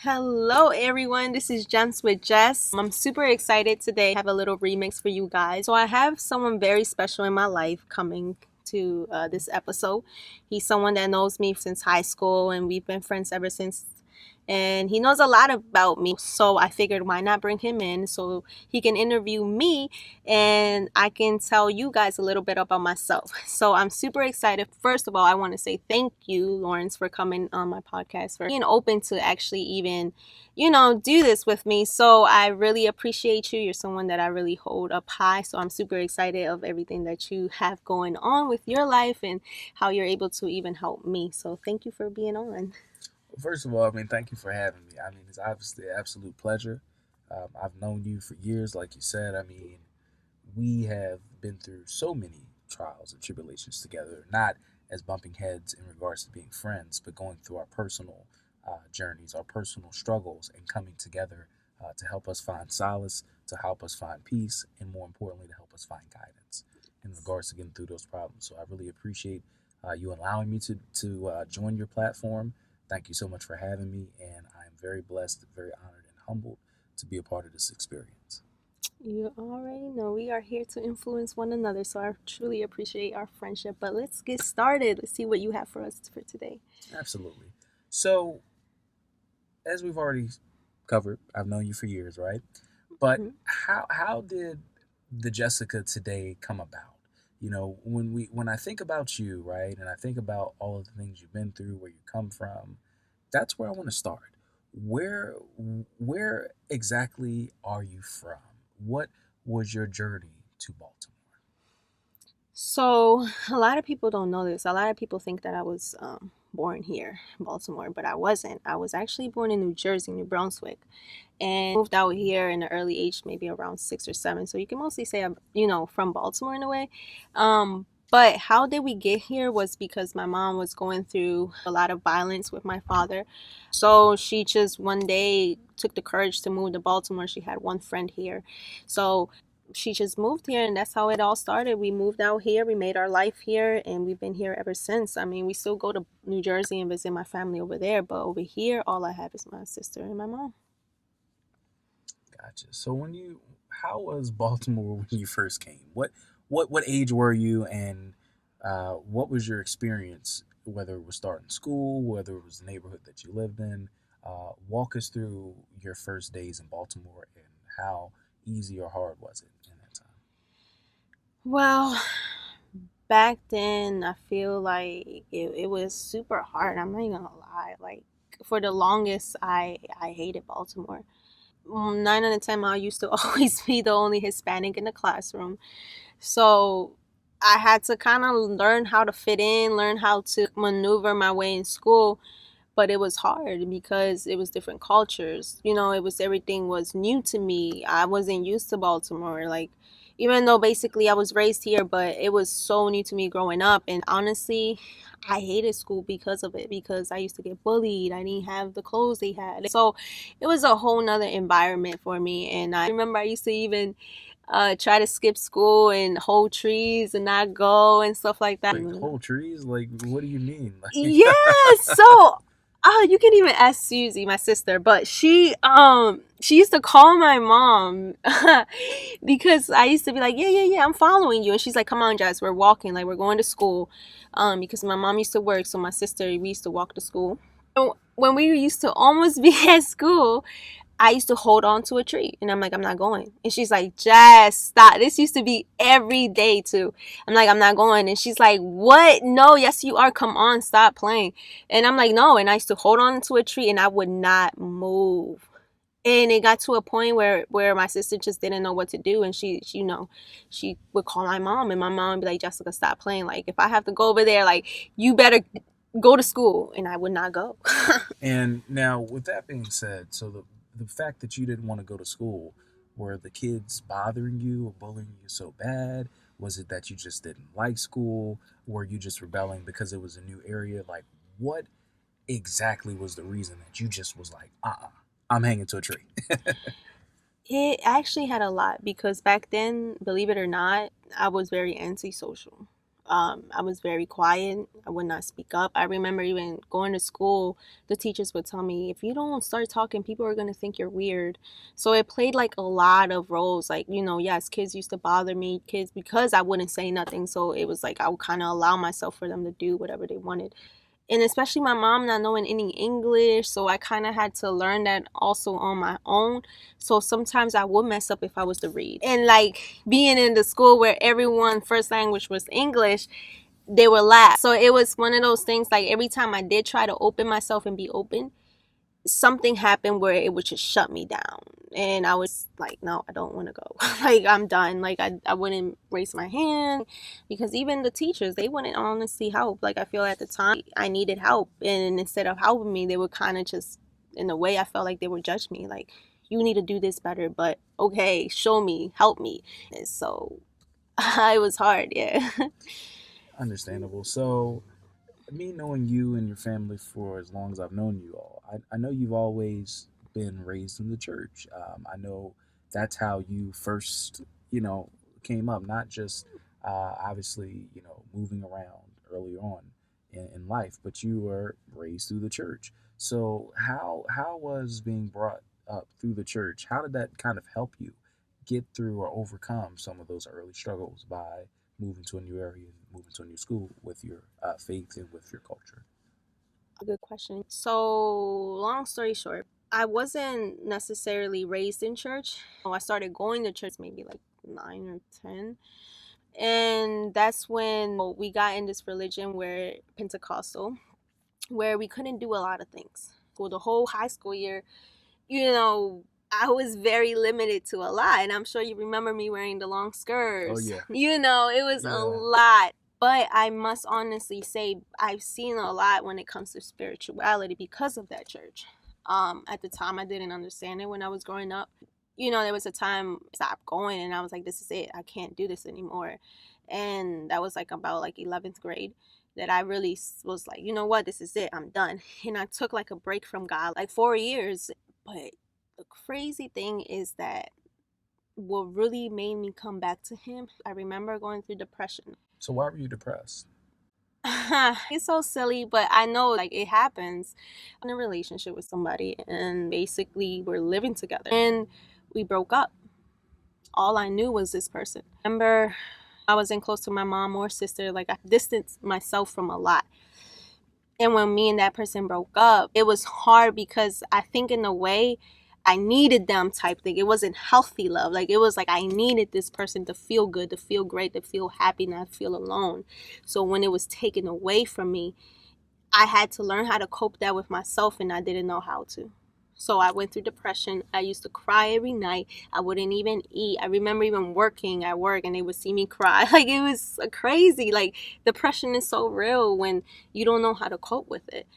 Hello everyone, this is JemsWJess. I'm super excited today. I have a little remix for you guys. So I have someone very special in my life coming to this episode. He's someone that knows me since high school and we've been friends ever since. And he knows a lot about me, so I figured why not bring him in so he can interview me and I can tell you guys a little bit about myself. So I'm super excited. First of all, I want to say thank you, Lawrence, for coming on my podcast, for being open to actually even, do this with me. So I really appreciate you. You're someone that I really hold up high. So I'm super excited of everything that you have going on with your life and how you're able to even help me. So thank you for being on. Well, first of all, thank you for having me. It's obviously an absolute pleasure. I've known you for years, like you said. We have been through so many trials and tribulations together, not as bumping heads in regards to being friends, but going through our personal journeys, our personal struggles, and coming together to help us find solace, to help us find peace, and more importantly, to help us find guidance in regards to getting through those problems. So I really appreciate you allowing me to join your platform. Thank you so much for having me, and I am very blessed, very honored, and humbled to be a part of this experience. You already know we are here to influence one another, so I truly appreciate our friendship. But let's get started. Let's see what you have for us for today. Absolutely. So, as we've already covered, I've known you for years, right? But Mhm. how did the Jessica today come about? When I think about you, right, and I think about all of the things you've been through, where you come from, that's where I want to start. Where where exactly are you from? What was your journey to Baltimore? So, a lot of people don't know this. A lot of people think that I was born here in Baltimore, but I wasn't. I was actually born in New Jersey, New Brunswick, and moved out here in an early age, maybe around 6 or 7. So you can mostly say I'm, from Baltimore in a way. But how did we get here was because my mom was going through a lot of violence with my father. So she just one day took the courage to move to Baltimore. She had one friend here. So she just moved here, and that's how it all started. We moved out here, we made our life here, and we've been here ever since. I mean, we still go to New Jersey and visit my family over there, but over here all I have is my sister and my mom. Gotcha. So how was Baltimore when you first came? What age were you, and what was your experience? Whether it was starting school, whether it was the neighborhood that you lived in, walk us through your first days in Baltimore and how easy or hard was it in that time? Well, back then I feel like it was super hard. I'm not even gonna lie. Like for the longest I hated Baltimore. 9 out of 10 I used to always be the only Hispanic in the classroom. So I had to kind of learn how to fit in, learn how to maneuver my way in school. But it was hard because it was different cultures. It was everything was new to me. I wasn't used to Baltimore. Like, even though basically I was raised here, but it was so new to me growing up. And honestly, I hated school because of it, because I used to get bullied. I didn't have the clothes they had. So it was a whole nother environment for me. And I remember I used to even try to skip school and hold trees and not go and stuff like that. Wait, whole trees? Like, what do you mean? Like, Yeah, so you can even ask Susie, my sister, but she used to call my mom because I used to be like, yeah, I'm following you, and she's like, come on, Jess, we're walking, like we're going to school, because my mom used to work, so my sister, we used to walk to school. So when we used to almost be at school, I used to hold on to a tree, and I'm like, I'm not going. And she's like, just stop. This used to be every day too. I'm like, I'm not going. And she's like, what? No, yes, you are. Come on, stop playing. And I'm like, no. And I used to hold on to a tree, and I would not move. And it got to a point where my sister just didn't know what to do, and she would call my mom, and my mom would be like, Jessica, stop playing. Like, if I have to go over there, like, you better go to school. And I would not go. and now, with that being said, so the fact that you didn't want to go to school, were the kids bothering you or bullying you so bad? Was it that you just didn't like school? Were you just rebelling because it was a new area? Like, what exactly was the reason that you just was like, I'm hanging to a tree? It actually had a lot because back then, believe it or not, I was very antisocial. I was very quiet. I would not speak up. I remember even going to school, the teachers would tell me, if you don't start talking, people are going to think you're weird. So it played like a lot of roles. Like, yes, kids used to bother me, kids, because I wouldn't say nothing. So it was like I would kind of allow myself for them to do whatever they wanted. And especially my mom not knowing any English, so I kind of had to learn that also on my own. So sometimes I would mess up if I was to read. And like being in the school where everyone first language was English, they were laugh. So it was one of those things, like every time I did try to open myself and be open, something happened where it would just shut me down. And I was like, no, I don't want to go. Like, I'm done. Like, I wouldn't raise my hand because even the teachers, they wouldn't honestly help. Like, I feel at the time I needed help. And instead of helping me, they would kind of just, in a way, I felt like they would judge me. Like, you need to do this better, but okay, show me, help me. And so it was hard, yeah. Understandable. So, me knowing you and your family for as long as I've known you all, I know you've always been raised in the church. I know that's how you first, came up, not just obviously, moving around early on in life, but you were raised through the church. So how was being brought up through the church? How did that kind of help you get through or overcome some of those early struggles by moving to a new area, moving to a new school with your faith and with your culture? A good question. So, long story short, I wasn't necessarily raised in church. I started going to church maybe like 9 or 10. And that's when we got in this religion where Pentecostal, where we couldn't do a lot of things. For the whole high school year, you know, I was very limited to a lot. And I'm sure you remember me wearing the long Oh skirts. yeah, It was a yeah. lot. But I must honestly say, I've seen a lot when it comes to spirituality because of that church. At the time, I didn't understand it when I was growing up. There was a time I stopped going and I was like, this is it. I can't do this anymore. And that was like about like 11th grade that I really was like, you know what, this is it. I'm done. And I took like a break from God, like 4 years. But the crazy thing is that what really made me come back to him, I remember going through depression. So why were you depressed? It's so silly, but I know like it happens. In a relationship with somebody, and basically we're living together, and we broke up. All I knew was this person. Remember, I wasn't close to my mom or sister. Like, I distanced myself from a lot. And when me and that person broke up, it was hard because I think in a way I needed them type thing. It wasn't healthy love. Like, it was like I needed this person to feel good, to feel great, to feel happy, not feel alone. So when it was taken away from me, I had to learn how to cope that with myself, and I didn't know how to. So I went through depression. I used to cry every night. I wouldn't even eat. I remember even working at work and they would see me cry. Like, it was crazy. Like, depression is so real when you don't know how to cope with it.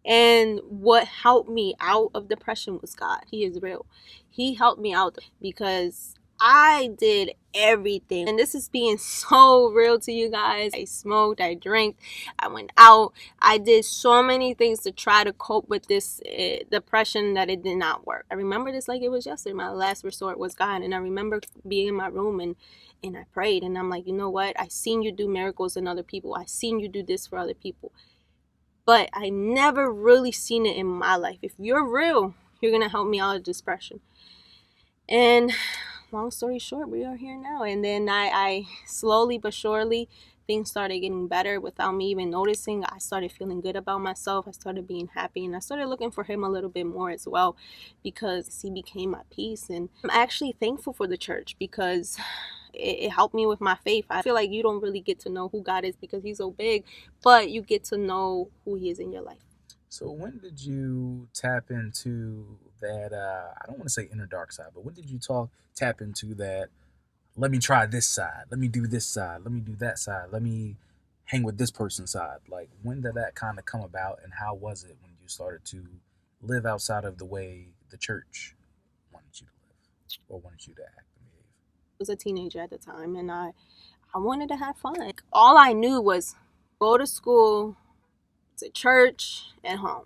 And what helped me out of depression was God. He is real. He helped me out because I did everything. And this is being so real to you guys. I smoked, I drank, I went out. I did so many things to try to cope with this depression that it did not work. I remember this like it was yesterday. My last resort was God. And I remember being in my room and I prayed. And I'm like, you know what? I seen you do miracles in other people. I seen you do this for other people. But I never really seen it in my life. If you're real, you're going to help me out of depression. And long story short, we are here now. And then I slowly but surely, things started getting better without me even noticing. I started feeling good about myself. I started being happy. And I started looking for him a little bit more as well because he became my peace. And I'm actually thankful for the church because it helped me with my faith. I feel like you don't really get to know who God is because he's so big, but you get to know who he is in your life. So when did you tap into that? I don't want to say inner dark side, but when did you tap into that? Let me try this side. Let me do this side. Let me do that side. Let me hang with this person's side. Like, when did that kind of come about, and how was it when you started to live outside of the way the church wanted you to live or wanted you to act and behave? I was a teenager at the time and I wanted to have fun. Like, all I knew was go to school, to church, and home.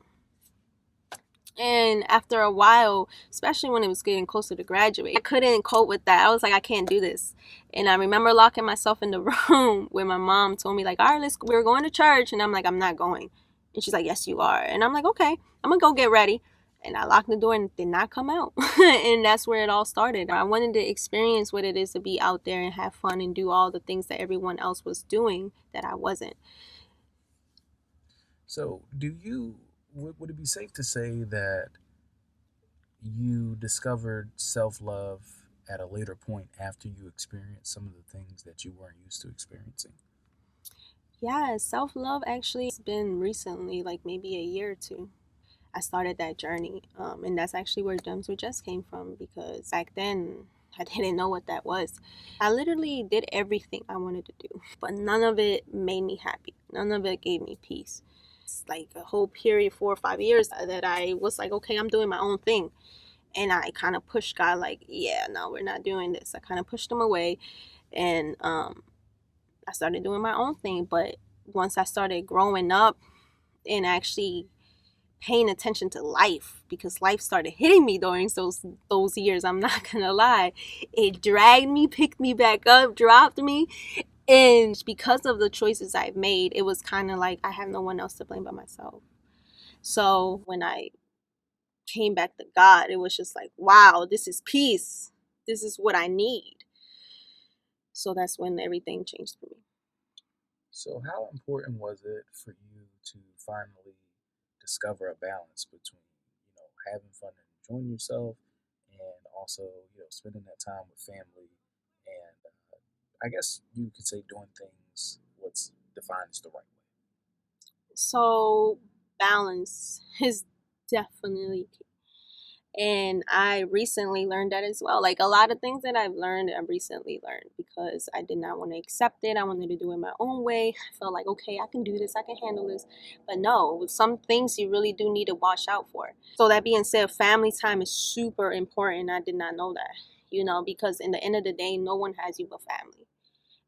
And after a while, especially when it was getting closer to graduate, I couldn't cope with that. I was like, I can't do this. And I remember locking myself in the room where my mom told me, like, all right, we're going to church. And I'm like, I'm not going. And she's like, yes, you are. And I'm like, okay, I'm going to go get ready. And I locked the door and did not come out. And that's where it all started. I wanted to experience what it is to be out there and have fun and do all the things that everyone else was doing that I wasn't. So, would it be safe to say that you discovered self love at a later point after you experienced some of the things that you weren't used to experiencing? Yeah, self love actually has been recently, like maybe a year or two. I started that journey. And that's actually where JemsWJess came from because back then I didn't know what that was. I literally did everything I wanted to do, but none of it made me happy. None of it gave me peace. It's like a whole period, 4 or 5 years, that I was like, okay, I'm doing my own thing. And I kind of pushed God, like, yeah, no, we're not doing this. I kind of pushed him away, and I started doing my own thing. But once I started growing up and actually paying attention to life, because life started hitting me during those years, I'm not gonna lie, it dragged me, picked me back up, dropped me. And because of the choices I've made, it was kind of like I have no one else to blame but myself. So when I came back to God, it was just like, wow, this is peace, this is what I need. So that's when everything changed for me. So, how important was it for you to finally discover a balance between, having fun and enjoying yourself, and also, spending that time with family, and I guess you could say doing things what's defined as the right way. So balance is definitely key. And I recently learned that as well. Like a lot of things that I've learned, I recently learned because I did not want to accept it. I wanted to do it my own way. I felt like, okay, I can do this, I can handle this. But no, with some things you really do need to watch out for. So that being said, family time is super important. I did not know that, because in the end of the day, no one has you but family.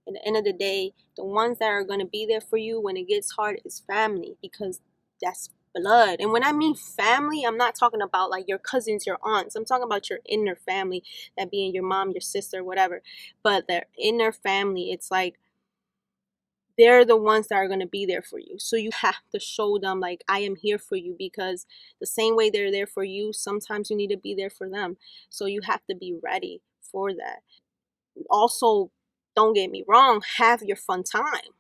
At the end of the day, the ones that are going to be there for you when it gets hard is family, because that's blood. And when I mean family, I'm not talking about like your cousins, your aunts. I'm talking about your inner family, that being your mom, your sister, whatever. But their inner family, it's like they're the ones that are going to be there for you. So you have to show them, like, I am here for you, because the same way they're there for you, sometimes you need to be there for them. So you have to be ready for that. Also, don't get me wrong, have your fun time,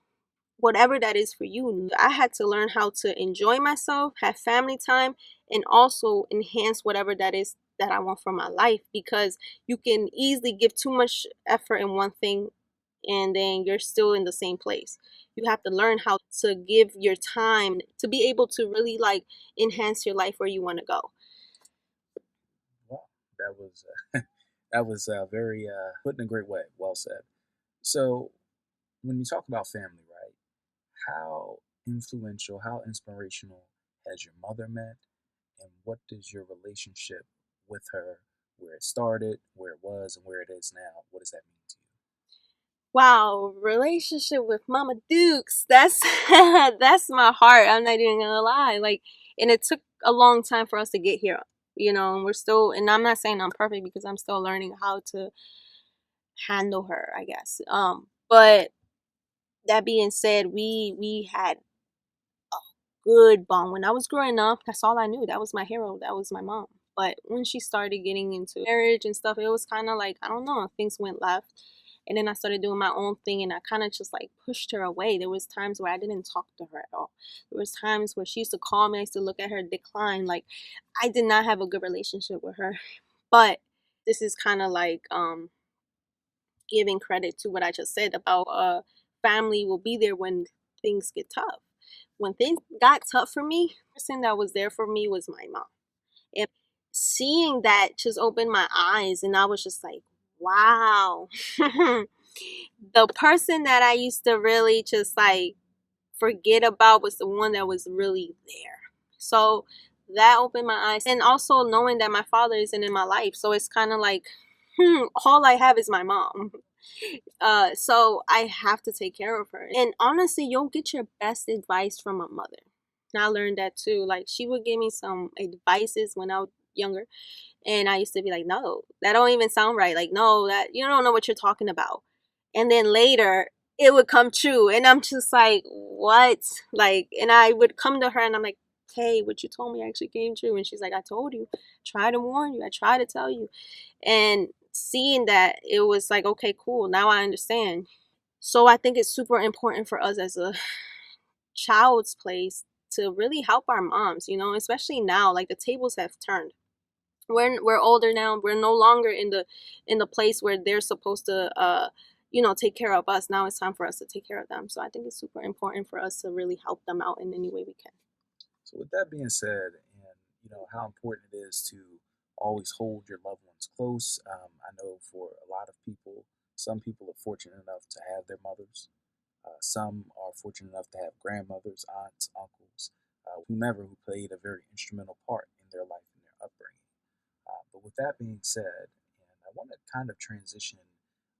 whatever that is for you. I had to learn how to enjoy myself, have family time, and also enhance whatever that is that I want for my life, because you can easily give too much effort in one thing and then you're still in the same place. You have to learn how to give your time to be able to really like enhance your life where you want to go. Wow, that was that was very put in a great way. Well said. So, when you talk about family, right? How influential, how inspirational has your mother met, and what does your relationship with her, where it started, where it was, and where it is now, what does that mean to you? Wow, relationship with Mama Dukes. That's that's my heart. I'm not even gonna lie. Like, and it took a long time for us to get here. And we're still. And I'm not saying I'm perfect, because I'm still learning how to handle her, I guess. But that being said, we had good bond. When I was growing up, that's all I knew. That was my hero. That was my mom. But when she started getting into marriage and stuff, it was kind of like, I don't know, things went left. And then I started doing my own thing, and I kind of just like pushed her away. There was times where I didn't talk to her at all. There was times where she used to call me, I used to look at her decline. Like, I did not have a good relationship with her. But this is kind of like giving credit to what I just said about family will be there when things get tough. When things got tough for me, the person that was there for me was my mom. And seeing that just opened my eyes, and I was just like, wow. The person that I used to really just like forget about was the one that was really there. So that opened my eyes. And also knowing that my father isn't in my life. So it's kind of like, all I have is my mom. So I have to take care of her. And honestly, you'll get your best advice from a mother. And I learned that too. Like she would give me some advices when I was younger, and I used to be like, no, that don't even sound right. Like, no, that you don't know what you're talking about. And then later it would come true. And I'm just like, what? Like, and I would come to her and I'm like, hey, what you told me actually came true. And she's like, I told you, I tried to warn you, I tried to tell you. And seeing that, it was like, okay, cool. Now I understand. So I think it's super important for us as a child's place to really help our moms, especially now. Like the tables have turned. We're older now. We're no longer in the place where they're supposed to take care of us. Now it's time for us to take care of them. So I think it's super important for us to really help them out in any way we can. So with that being said, and how important it is to always hold your loved ones close. I know for a lot of people, some people are fortunate enough to have their mothers. Some are fortunate enough to have grandmothers, aunts, uncles, whomever who played a very instrumental part in their life and their upbringing. But with that being said, and I want to kind of transition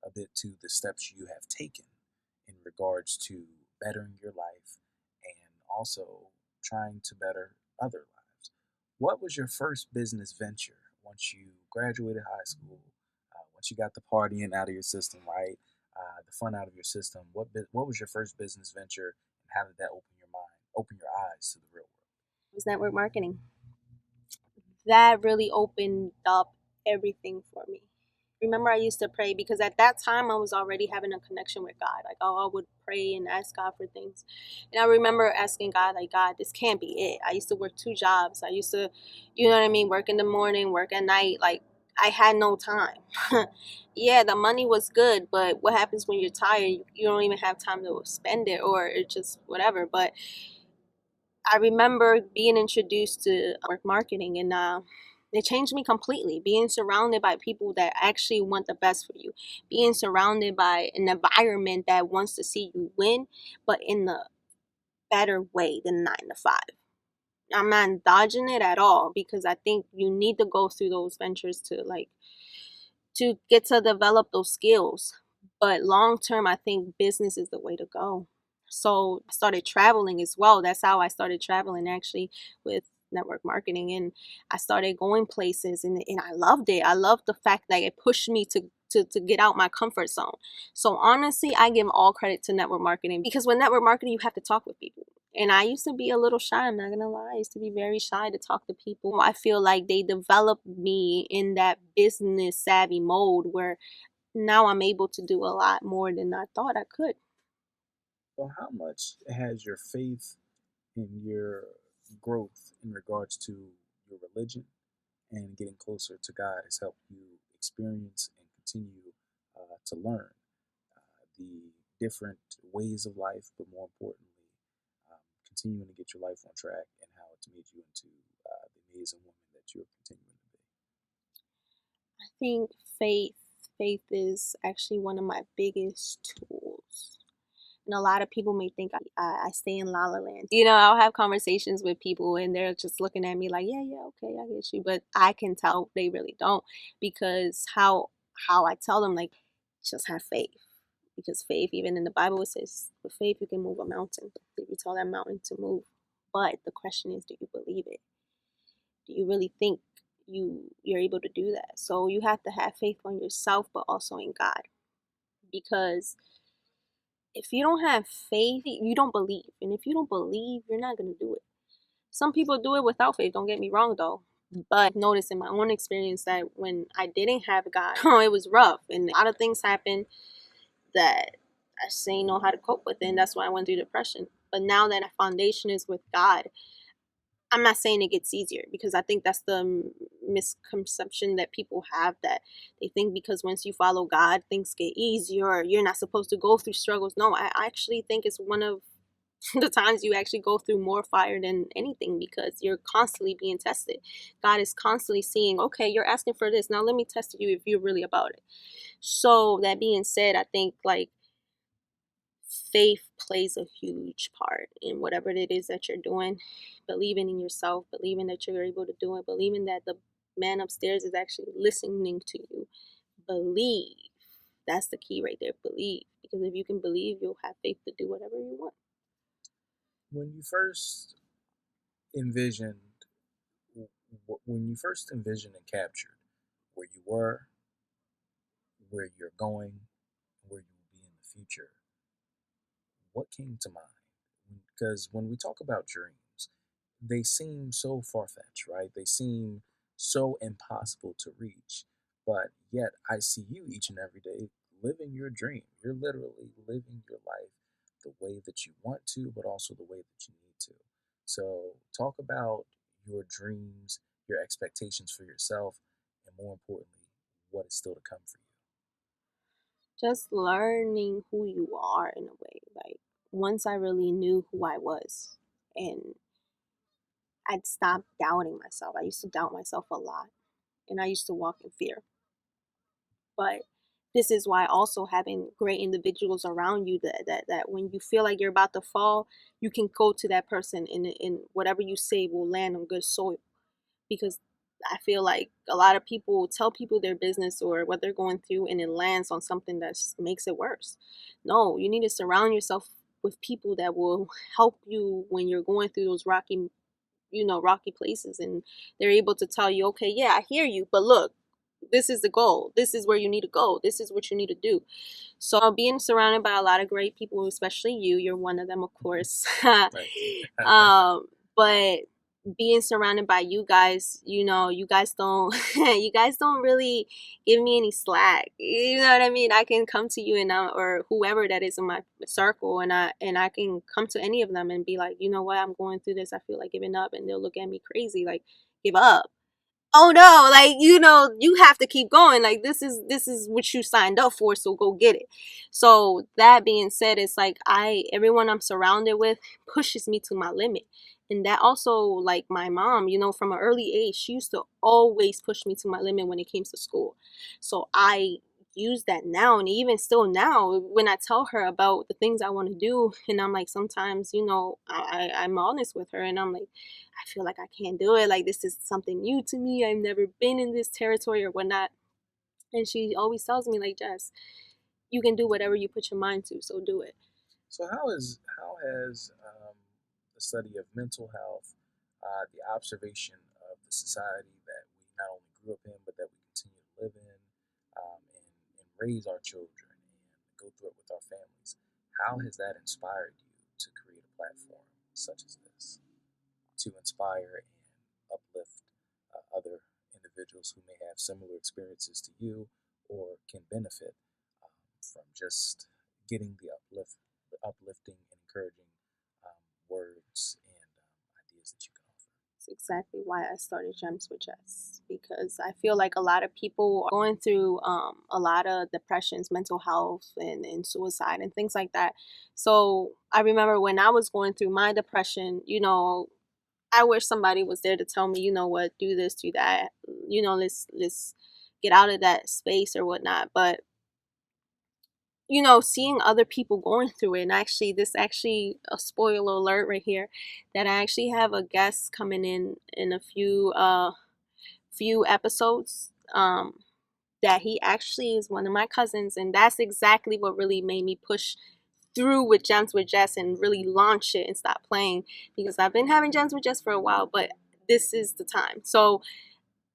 a bit to the steps you have taken in regards to bettering your life and also trying to better other lives. What was your first business venture once you graduated high school? Once you got the partying out of your system, right? The fun out of your system. What was your first business venture, and how did that open your mind, open your eyes to the real world? It was network marketing. That really opened up everything for me. Remember, I used to pray because at that time I was already having a connection with God. Like, I would pray and ask God for things. And I remember asking God, like, God, this can't be it. I used to work 2 jobs. I used to, you know what I mean, work in the morning, work at night. Like, I had no time. Yeah, the money was good, but what happens when you're tired? You don't even have time to spend it, or it's just whatever. But I remember being introduced to marketing, and it changed me completely. Being surrounded by people that actually want the best for you, being surrounded by an environment that wants to see you win, but in the better way than 9 to 5. I'm not dodging it at all because I think you need to go through those ventures to get to develop those skills. But long term, I think business is the way to go. So I started traveling as well. That's how I started traveling actually with network marketing. And I started going places, and I loved it. I loved the fact that it pushed me to get out my comfort zone. So honestly, I give all credit to network marketing because with network marketing, you have to talk with people. And I used to be a little shy, I'm not gonna lie. I used to be very shy to talk to people. I feel like they developed me in that business savvy mode where now I'm able to do a lot more than I thought I could. So, how much has your faith in your growth in regards to your religion and getting closer to God has helped you experience and continue to learn the different ways of life, but more importantly, continuing to get your life on track and how it's made you into the amazing woman that you're continuing to be. I think faith is actually one of my biggest tools. And a lot of people may think I stay in La La Land. I'll have conversations with people and they're just looking at me like, yeah, yeah, okay, I get you. But I can tell they really don't because how I tell them, like, just have faith. Because faith, even in the Bible, it says with faith you can move a mountain. If you tell that mountain to move. But the question is, do you believe it? Do you really think you're able to do that? So you have to have faith on yourself, but also in God. Because if you don't have faith, you don't believe. And if you don't believe, you're not going to do it. Some people do it without faith, don't get me wrong though. But I've noticed in my own experience that when I didn't have God, it was rough. And a lot of things happened that I just didn't know how to cope with it. And that's why I went through depression. But now that our foundation is with God, I'm not saying it gets easier because I think that's the misconception that people have, that they think because once you follow God, things get easier or you're not supposed to go through struggles. No, I actually think it's one of the times you actually go through more fire than anything because you're constantly being tested. God is constantly seeing, okay, you're asking for this. Now let me test you if you're really about it. So that being said, I think like faith plays a huge part in whatever it is that you're doing. Believing in yourself, believing that you're able to do it, believing that the man upstairs is actually listening to you. Believe. That's the key right there. Believe. Because if you can believe, you'll have faith to do whatever you want. When you first envisioned, when you first envisioned and captured where you were, where you're going, where you will be in the future, what came to mind? Because when we talk about dreams, they seem so far fetched, right? They seem so impossible to reach. But yet, I see you each and every day living your dream. You're literally living your life the way that you want to, but also the way that you need to. So, talk about your dreams, your expectations for yourself, and more importantly, what is still to come for you. Just learning who you are in a way. Like, once I really knew who I was, and I'd stopped doubting myself. I used to doubt myself a lot, and I used to walk in fear. But this is why also having great individuals around you, that when you feel like you're about to fall, you can go to that person, and whatever you say will land on good soil. Because I feel like a lot of people tell people their business or what they're going through, and it lands on something that makes it worse. No, you need to surround yourself with people that will help you when you're going through those rocky places, and they're able to tell you, okay, yeah, I hear you, but look, this is the goal, this is where you need to go, this is what you need to do. So being surrounded by a lot of great people, especially you're one of them, of course. Thank you. But being surrounded by you guys, you guys don't you guys don't really give me any slack. You know what I mean? I can come to you, or whoever that is in my circle, and I can come to any of them and be like, you know what, I'm going through this, I feel like giving up, and they'll look at me crazy like, give up? Oh no, like, you have to keep going, like, this is what you signed up for, so go get it. So that being said, it's like, everyone I'm surrounded with pushes me to my limit. And that also, like, my mom, from an early age, she used to always push me to my limit when it came to school. So I use that now, and even still now, when I tell her about the things I want to do, and I'm like, sometimes, I'm honest with her, and I'm like, I feel like I can't do it. Like, this is something new to me. I've never been in this territory or whatnot. And she always tells me, like, Jess, you can do whatever you put your mind to, so do it. So how has the study of mental health, the observation of the society that we not only grew up in, but that we continue to live in, and raise our children and go through it with our families, how has that inspired you to create a platform such as this to inspire and uplift other individuals who may have similar experiences to you or can benefit from just getting the uplifting and encouraging words and ideas that you can offer. It's exactly why I started JemsWJess, because I feel like a lot of people are going through a lot of depressions, mental health, and suicide and things like that. So I remember when I was going through my depression, I wish somebody was there to tell me, you know what, do this, do that, let's get out of that space or whatnot. But seeing other people going through it, and actually, this actually a spoiler alert right here, that I actually have a guest coming in a few episodes. That he actually is one of my cousins, and that's exactly what really made me push through with Gems with Jess and really launch it and stop playing, because I've been having Gems with Jess for a while, but this is the time. So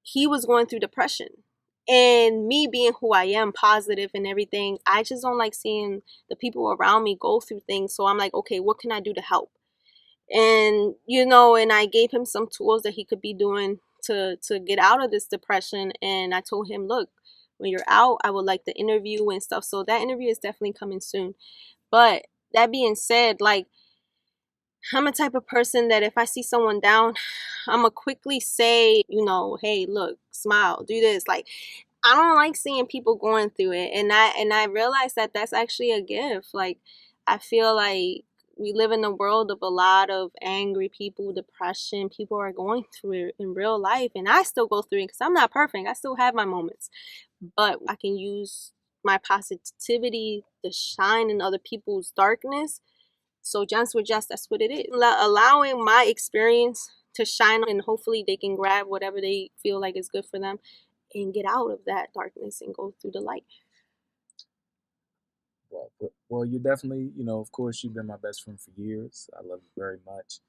he was going through depression. And me being who I am, positive and everything, I just don't like seeing the people around me go through things. So I'm like, okay, what can I do to help? And and I gave him some tools that he could be doing to get out of this depression. And I told him, look, when you're out, I would like the interview and stuff. So that interview is definitely coming soon. But that being said, like, I'm a type of person that if I see someone down, I'm gonna quickly say, hey, look, smile, do this. Like, I don't like seeing people going through it, and I realize that that's actually a gift. Like, I feel like we live in a world of a lot of angry people, depression. People are going through it in real life, and I still go through it because I'm not perfect. I still have my moments, but I can use my positivity to shine in other people's darkness. So John's with Just, that's what it is. Allowing my experience to shine, and hopefully they can grab whatever they feel like is good for them and get out of that darkness and go through the light. Well, you're definitely, of course, you've been my best friend for years. I love you very much.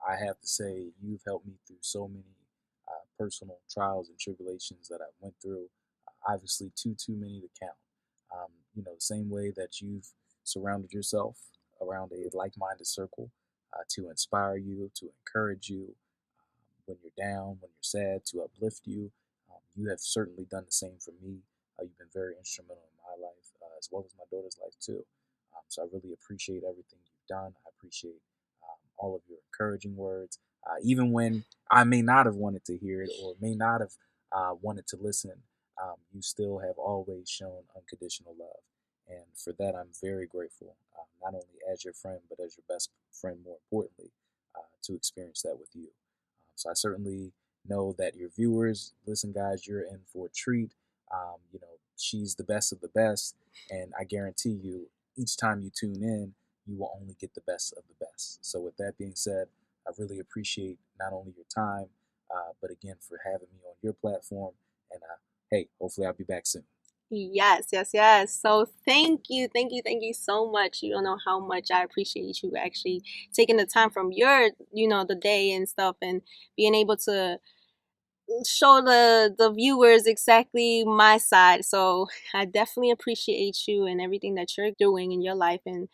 I have to say, you've helped me through so many personal trials and tribulations that I went through. Obviously, too many to count. The same way that you've surrounded yourself around a like-minded circle to inspire you, to encourage you when you're down, when you're sad, to uplift you. You have certainly done the same for me. You've been very instrumental in my life, as well as my daughter's life too. So I really appreciate everything you've done. I appreciate all of your encouraging words, even when I may not have wanted to hear it or may not have wanted to listen. You still have always shown unconditional love, and for that I'm very grateful. Not only as your friend, but as your best friend, more importantly, to experience that with you. So I certainly know that your viewers, listen, guys, you're in for a treat. She's the best of the best, and I guarantee you, each time you tune in, you will only get the best of the best. So, with that being said, I really appreciate not only your time, but again for having me on your platform. And hey, hopefully, I'll be back soon. Yes, yes, yes. So thank you so much. You don't know how much I appreciate you actually taking the time from your, the day and stuff, and being able to show the viewers exactly my side. So I definitely appreciate you and everything that you're doing in your life. And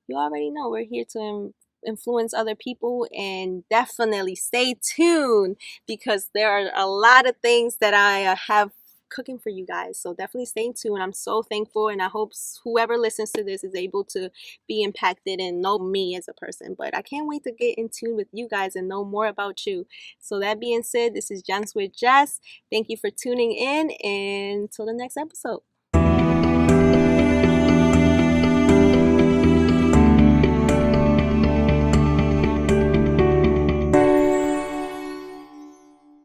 you already know we're here to influence other people, and definitely stay tuned because there are a lot of things that I have cooking for you guys. So definitely stay tuned. I'm so thankful, and I hope whoever listens to this is able to be impacted and know me as a person. But I can't wait to get in tune with you guys and know more about you. So that being said, this is JemsWJess. Thank you for tuning in, and until the next episode.